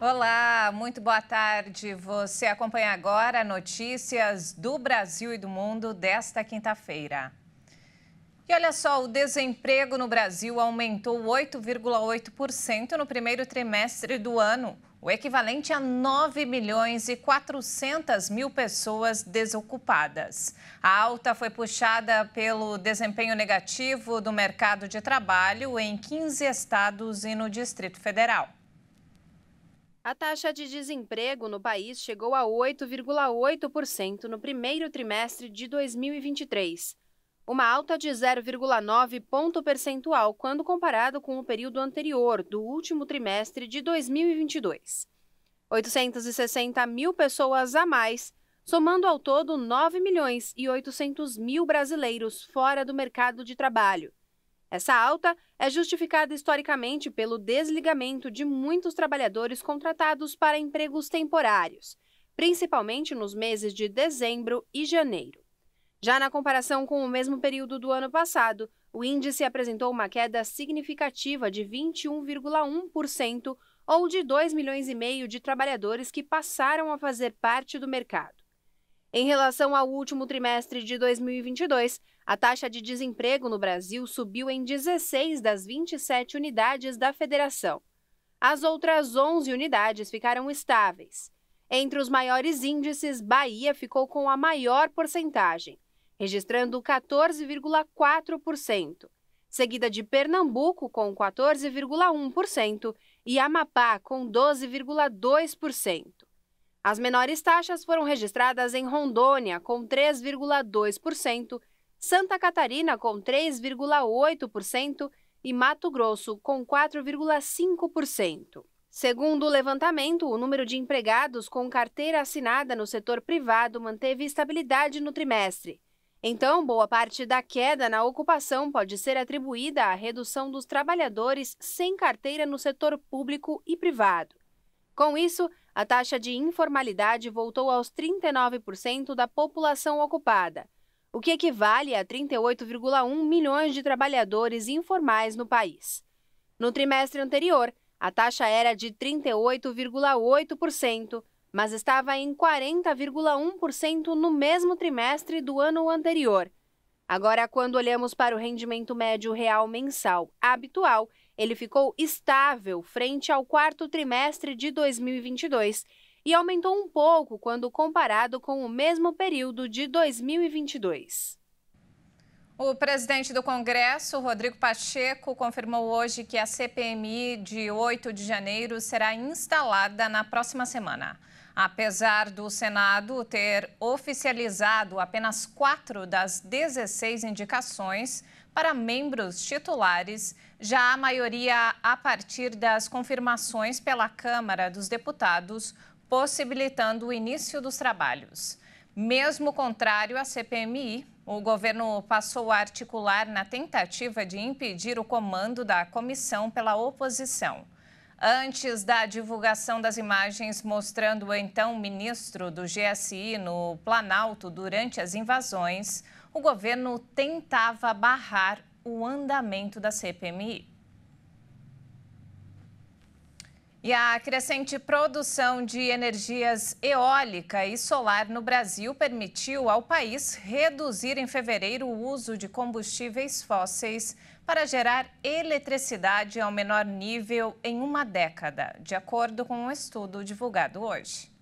Olá, muito boa tarde. Você acompanha agora notícias do Brasil e do mundo desta quinta-feira. E olha só, o desemprego no Brasil aumentou 8,8% no primeiro trimestre do ano, o equivalente a 9.400.000 pessoas desocupadas. A alta foi puxada pelo desempenho negativo do mercado de trabalho em 15 estados e no Distrito Federal. A taxa de desemprego no país chegou a 8,8% no primeiro trimestre de 2023, uma alta de 0,9 ponto percentual quando comparado com o período anterior, do último trimestre de 2022. 860.000 pessoas a mais, somando ao todo 9.800.000 brasileiros fora do mercado de trabalho. Essa alta é justificada historicamente pelo desligamento de muitos trabalhadores contratados para empregos temporários, principalmente nos meses de dezembro e janeiro. Já na comparação com o mesmo período do ano passado, o índice apresentou uma queda significativa de 21,1%, ou de 2,5 milhões de trabalhadores que passaram a fazer parte do mercado. Em relação ao último trimestre de 2022, a taxa de desemprego no Brasil subiu em 16 das 27 unidades da federação. As outras 11 unidades ficaram estáveis. Entre os maiores índices, Bahia ficou com a maior porcentagem, registrando 14,4%, seguida de Pernambuco com 14,1% e Amapá com 12,2%. As menores taxas foram registradas em Rondônia, com 3,2%, Santa Catarina, com 3,8% e Mato Grosso, com 4,5%. Segundo o levantamento, o número de empregados com carteira assinada no setor privado manteve estabilidade no trimestre. Então, boa parte da queda na ocupação pode ser atribuída à redução dos trabalhadores sem carteira no setor público e privado. Com isso, a taxa de informalidade voltou aos 39% da população ocupada, o que equivale a 38,1 milhões de trabalhadores informais no país. No trimestre anterior, a taxa era de 38,8%, mas estava em 40,1% no mesmo trimestre do ano anterior. Agora, quando olhamos para o rendimento médio real mensal habitual, ele ficou estável frente ao quarto trimestre de 2022 e aumentou um pouco quando comparado com o mesmo período de 2022. O presidente do Congresso, Rodrigo Pacheco, confirmou hoje que a CPMI de 8 de janeiro será instalada na próxima semana. Apesar do Senado ter oficializado apenas 4 das 16 indicações para membros titulares, já há maioria a partir das confirmações pela Câmara dos Deputados, possibilitando o início dos trabalhos. Mesmo contrário à CPMI, o governo passou a articular na tentativa de impedir o comando da comissão pela oposição. Antes da divulgação das imagens mostrando o então ministro do GSI no Planalto durante as invasões, o governo tentava barrar o andamento da CPMI. E a crescente produção de energias eólica e solar no Brasil permitiu ao país reduzir em fevereiro o uso de combustíveis fósseis para gerar eletricidade ao menor nível em uma década, de acordo com um estudo divulgado hoje.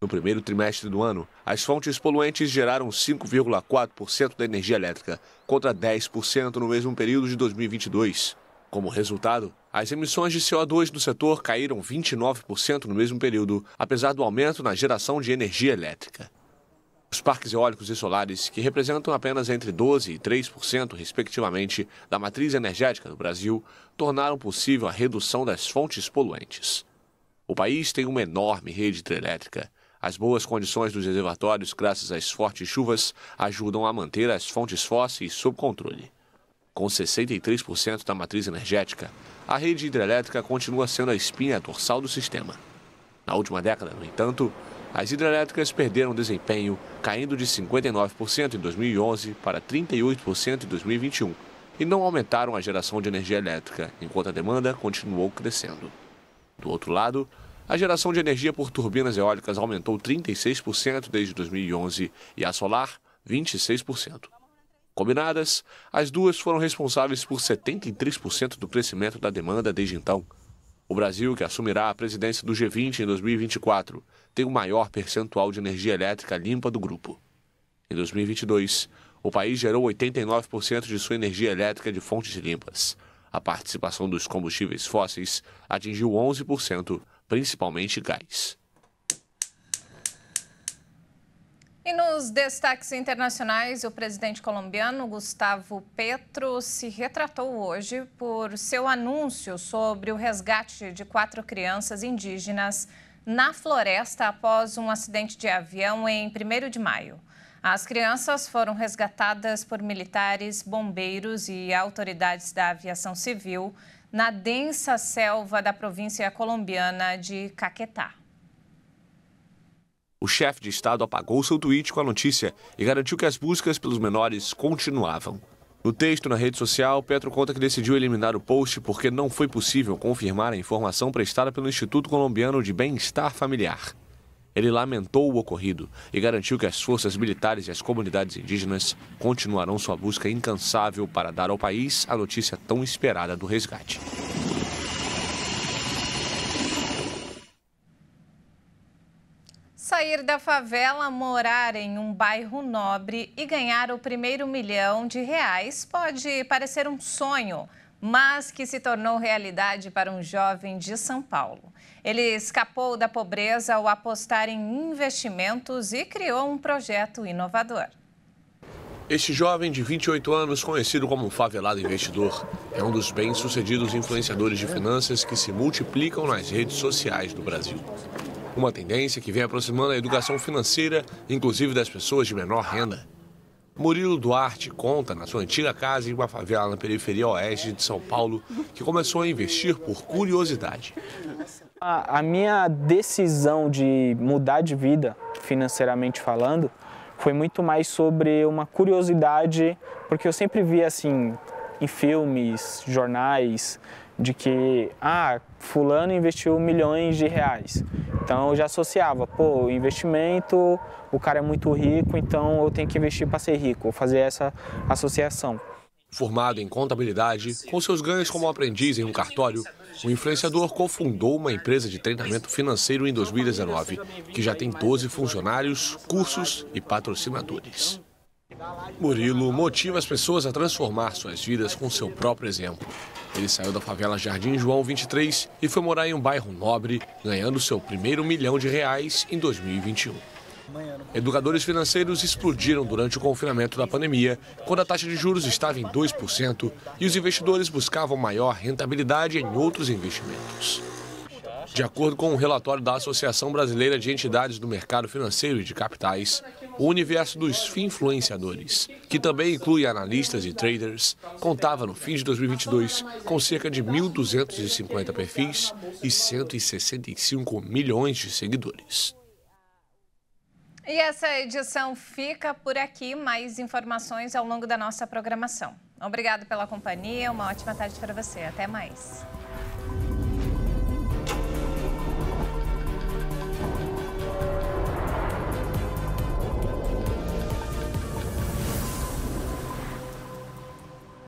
No primeiro trimestre do ano, as fontes poluentes geraram 5,4% da energia elétrica, contra 10% no mesmo período de 2022. Como resultado, as emissões de CO2 do setor caíram 29% no mesmo período, apesar do aumento na geração de energia elétrica. Os parques eólicos e solares, que representam apenas entre 12% e 3%, respectivamente, da matriz energética do Brasil, tornaram possível a redução das fontes poluentes. O país tem uma enorme rede hidrelétrica. As boas condições dos reservatórios, graças às fortes chuvas, ajudam a manter as fontes fósseis sob controle. Com 63% da matriz energética, a rede hidrelétrica continua sendo a espinha dorsal do sistema. Na última década, no entanto, as hidrelétricas perderam desempenho, caindo de 59% em 2011 para 38% em 2021, e não aumentaram a geração de energia elétrica, enquanto a demanda continuou crescendo. Do outro lado, a geração de energia por turbinas eólicas aumentou 36% desde 2011 e a solar, 26%. Combinadas, as duas foram responsáveis por 73% do crescimento da demanda desde então. O Brasil, que assumirá a presidência do G20 em 2024, tem o maior percentual de energia elétrica limpa do grupo. Em 2022, o país gerou 89% de sua energia elétrica de fontes limpas. A participação dos combustíveis fósseis atingiu 11%, principalmente gás. E nos destaques internacionais, o presidente colombiano Gustavo Petro se retratou hoje por seu anúncio sobre o resgate de 4 crianças indígenas na floresta após um acidente de avião em 1º de maio. As crianças foram resgatadas por militares, bombeiros e autoridades da aviação civil na densa selva da província colombiana de Caquetá. O chefe de Estado apagou seu tweet com a notícia e garantiu que as buscas pelos menores continuavam. No texto na rede social, Petro conta que decidiu eliminar o post porque não foi possível confirmar a informação prestada pelo Instituto Colombiano de Bem-Estar Familiar. Ele lamentou o ocorrido e garantiu que as forças militares e as comunidades indígenas continuarão sua busca incansável para dar ao país a notícia tão esperada do resgate. Sair da favela, morar em um bairro nobre e ganhar o primeiro R$1 milhão pode parecer um sonho, mas que se tornou realidade para um jovem de São Paulo. Ele escapou da pobreza ao apostar em investimentos e criou um projeto inovador. Este jovem de 28 anos, conhecido como um favelado investidor, é um dos bem-sucedidos influenciadores de finanças que se multiplicam nas redes sociais do Brasil. Uma tendência que vem aproximando a educação financeira, inclusive das pessoas de menor renda. Murilo Duarte conta na sua antiga casa em uma favela na periferia oeste de São Paulo que começou a investir por curiosidade. A minha decisão de mudar de vida, financeiramente falando, foi muito mais sobre uma curiosidade, porque eu sempre via assim, em filmes, jornais, de que fulano investiu milhões de reais. Então eu já associava, o investimento, o cara é muito rico, então eu tenho que investir para ser rico, vou fazer essa associação. Formado em contabilidade, com seus ganhos como aprendiz em um cartório, o influenciador cofundou uma empresa de treinamento financeiro em 2019, que já tem 12 funcionários, cursos e patrocinadores. Murilo motiva as pessoas a transformar suas vidas com seu próprio exemplo. Ele saiu da favela Jardim João 23 e foi morar em um bairro nobre, ganhando seu primeiro R$1 milhão em 2021. Educadores financeiros explodiram durante o confinamento da pandemia, quando a taxa de juros estava em 2% e os investidores buscavam maior rentabilidade em outros investimentos. De acordo com um relatório da Associação Brasileira de Entidades do Mercado Financeiro e de Capitais, o universo dos finfluenciadores, que também inclui analistas e traders, contava no fim de 2022 com cerca de 1.250 perfis e 165 milhões de seguidores. E essa edição fica por aqui. Mais informações ao longo da nossa programação. Obrigado pela companhia, uma ótima tarde para você. Até mais.